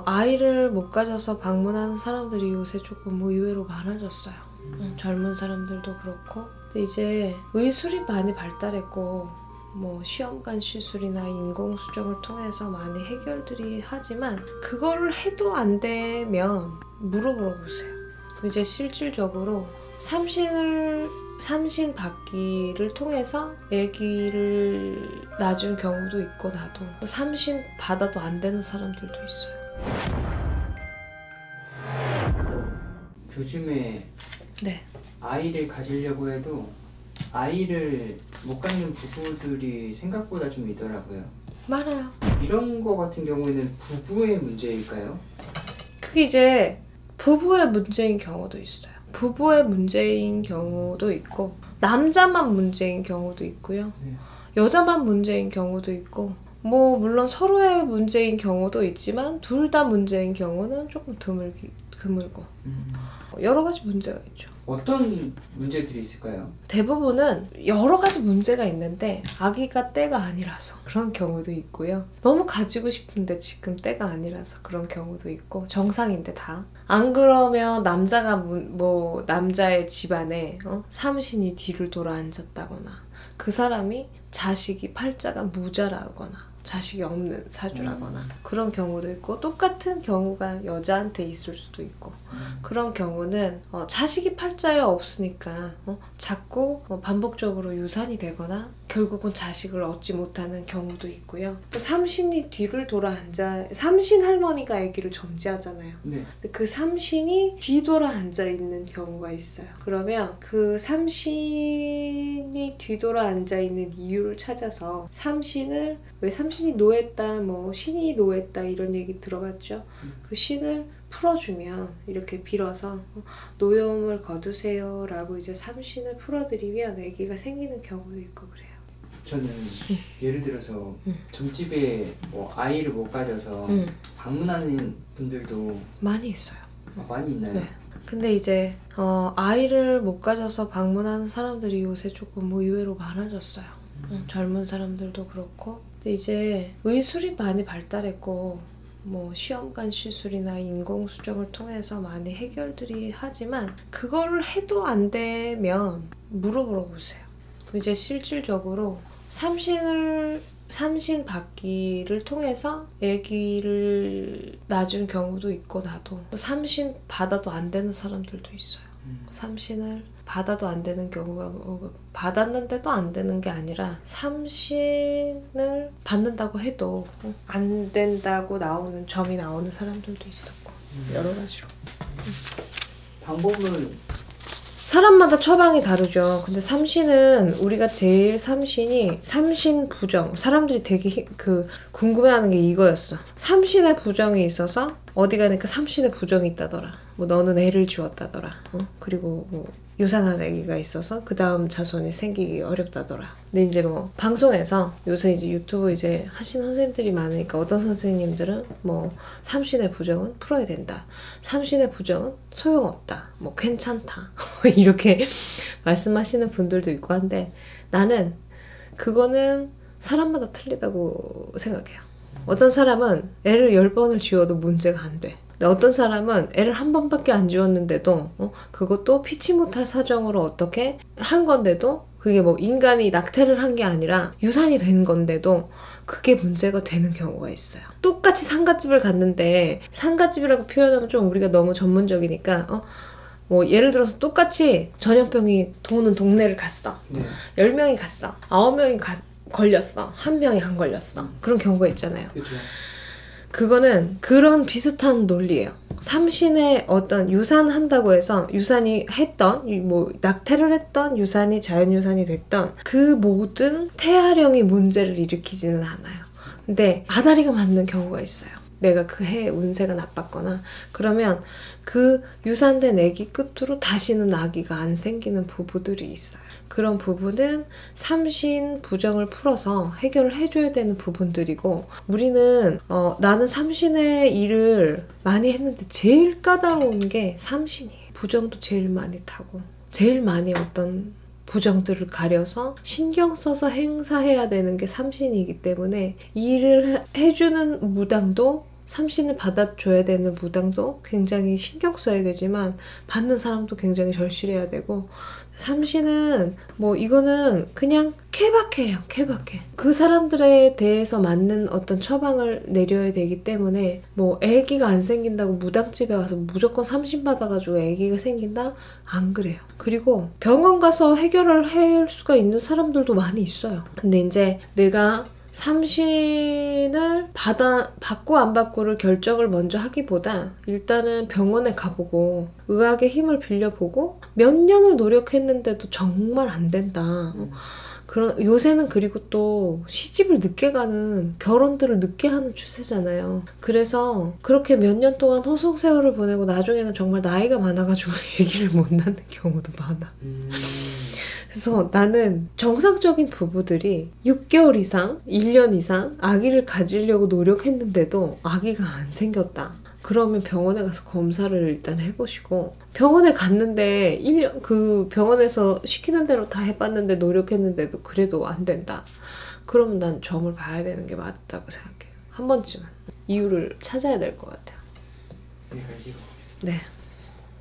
아이를 못 가져서 방문하는 사람들이 요새 조금 의외로 많아졌어요. 젊은 사람들도 그렇고. 근데 이제 의술이 많이 발달했고 뭐 시험관 시술이나 인공수정을 통해서 많이 해결들이 하지만 그걸 해도 안 되면 물어보러 보세요. 이제 실질적으로 삼신 받기를 통해서 아기를 낳은 경우도 있고, 나도 삼신 받아도 안 되는 사람들도 있어요. 요즘에 네. 아이를 가지려고 해도 아이를 못 갖는 부부들이 생각보다 좀 있더라고요. 많아요. 이런 거 같은 경우에는 부부의 문제일까요? 그게 이제 부부의 문제인 경우도 있어요. 부부의 문제인 경우도 있고, 남자만 문제인 경우도 있고요. 네. 여자만 문제인 경우도 있고, 뭐 물론 서로의 문제인 경우도 있지만 둘 다 문제인 경우는 조금 드물고 여러 가지 문제가 있죠. 어떤 문제들이 있을까요? 대부분은 여러 가지 문제가 있는데 아기가 때가 아니라서 그런 경우도 있고요. 너무 가지고 싶은데 지금 때가 아니라서 그런 경우도 있고, 정상인데 다. 안 그러면 남자가 뭐 남자의 집안에 삼신이 뒤를 돌아 앉았다거나, 그 사람이 자식이 팔자가 무자라거나 자식이 없는 사주라거나 그런 경우도 있고, 똑같은 경우가 여자한테 있을 수도 있고, 그런 경우는 자식이 팔자에 없으니까 자꾸 반복적으로 유산이 되거나 결국은 자식을 얻지 못하는 경우도 있고요. 또 삼신이 뒤를 돌아 앉아, 삼신 할머니가 아기를 점지하잖아요. 네. 그 삼신이 뒤돌아 앉아 있는 경우가 있어요. 그러면 그 삼신이 뒤돌아 앉아 있는 이유를 찾아서 삼신을, 왜 삼신이 노했다, 뭐 신이 노했다 이런 얘기 들어봤죠? 그 신을 풀어주면, 이렇게 빌어서 노여움을 거두세요 라고 이제 삼신을 풀어드리면 아기가 생기는 경우도 있고 그래요. 저는 예를 들어서 점집에 뭐 아이를 못 가져서 방문하는 분들도 많이 있어요. 많이 있나요? 네. 근데 이제 아이를 못 가져서 방문하는 사람들이 요새 조금 의외로 많아졌어요. 젊은 사람들도 그렇고. 근데 이제 의술이 많이 발달했고 뭐 시험관 시술이나 인공수정을 통해서 많이 해결들이 하지만 그걸 해도 안 되면 물어보러 보세요. 이제 실질적으로 삼신 받기를 통해서 아기를 낳은 경우도 있고, 나도 삼신 받아도 안 되는 사람들도 있어요. 삼신을 받아도 안 되는 경우가, 받았는데도 안 되는 게 아니라 삼신을 받는다고 해도 안 된다고 나오는 점이 나오는 사람들도 있었고, 여러 가지로. 방법은 사람마다 처방이 다르죠. 근데 삼신은 우리가 제일 삼신이 삼신 부정. 사람들이 되게 궁금해하는 게 이거였어. 삼신의 부정이 있어서 어디 가니까 삼신의 부정이 있다더라. 뭐 너는 애를 지웠다더라. 그리고 뭐 유산한 아기가 있어서 그 다음 자손이 생기기 어렵다더라. 근데 이제 뭐 방송에서 요새 이제 유튜브 이제 하신 선생님들이 많으니까, 어떤 선생님들은 뭐 삼신의 부정은 풀어야 된다, 삼신의 부정은 소용없다, 뭐 괜찮다 이렇게 말씀하시는 분들도 있고 한데, 나는 그거는 사람마다 틀리다고 생각해요. 어떤 사람은 애를 10번을 지워도 문제가 안 돼. 근데 어떤 사람은 애를 한 번밖에 안 지웠는데도 그것도 피치 못할 사정으로 어떻게 한 건데도, 그게 뭐 인간이 낙태를 한 게 아니라 유산이 된 건데도 그게 문제가 되는 경우가 있어요. 똑같이 상갓집을 갔는데, 상갓집이라고 표현하면 좀 우리가 너무 전문적이니까 뭐 예를 들어서 똑같이 전염병이 도는 동네를 갔어. 네. 10명이 갔어. 9명이 걸렸어. 1명이 안 걸렸어. 그런 경우가 있잖아요. 그렇죠. 그거는 그런 비슷한 논리예요. 삼신의 어떤 유산한다고 해서 유산이 했던, 뭐 낙태를 했던 유산이 자연유산이 됐던 그 모든 태아령이 문제를 일으키지는 않아요. 근데 아다리가 맞는 경우가 있어요. 내가 그 해에 운세가 나빴거나 그러면 그 유산된 아기 끝으로 다시는 아기가 안 생기는 부부들이 있어요. 그런 부분은 삼신 부정을 풀어서 해결을 해줘야 되는 부분들이고, 우리는 나는 삼신의 일을 많이 했는데 제일 까다로운 게 삼신이에요. 부정도 제일 많이 타고 제일 많이 어떤 부정들을 가려서 신경 써서 행사해야 되는 게 삼신이기 때문에 이 일을 해주는 무당도 삼신을 받아줘야 되는 무당도 굉장히 신경 써야 되지만 받는 사람도 굉장히 절실해야 되고 삼신은 뭐 이거는 그냥 케바케예요. 케바케. 그 사람들에 대해서 맞는 어떤 처방을 내려야 되기 때문에 뭐 애기가 안 생긴다고 무당집에 와서 무조건 삼신 받아가지고 애기가 생긴다? 안 그래요. 그리고 병원 가서 해결을 할 수가 있는 사람들도 많이 있어요. 근데 이제 내가 삼신을 받고 안 받고를 결정을 먼저 하기보다 일단은 병원에 가보고 의학의 힘을 빌려보고 몇 년을 노력했는데도 정말 안 된다. 요새는 그리고 또 시집을 늦게 가는, 결혼들을 늦게 하는 추세잖아요. 그래서 그렇게 몇 년 동안 허송세월을 보내고 나중에는 정말 나이가 많아가지고 아기를 못 낳는 경우도 많아. 그래서 나는 정상적인 부부들이 6개월 이상, 1년 이상 아기를 가지려고 노력했는데도 아기가 안 생겼다. 그러면 병원에 가서 검사를 일단 해보시고, 병원에 갔는데 1년 그 병원에서 시키는 대로 다 해봤는데 노력했는데도 그래도 안 된다. 그러면 난 점을 봐야 되는 게 맞다고 생각해요. 한 번쯤은 이유를 찾아야 될 것 같아요. 네, 잘 찍어보겠습니다. 네.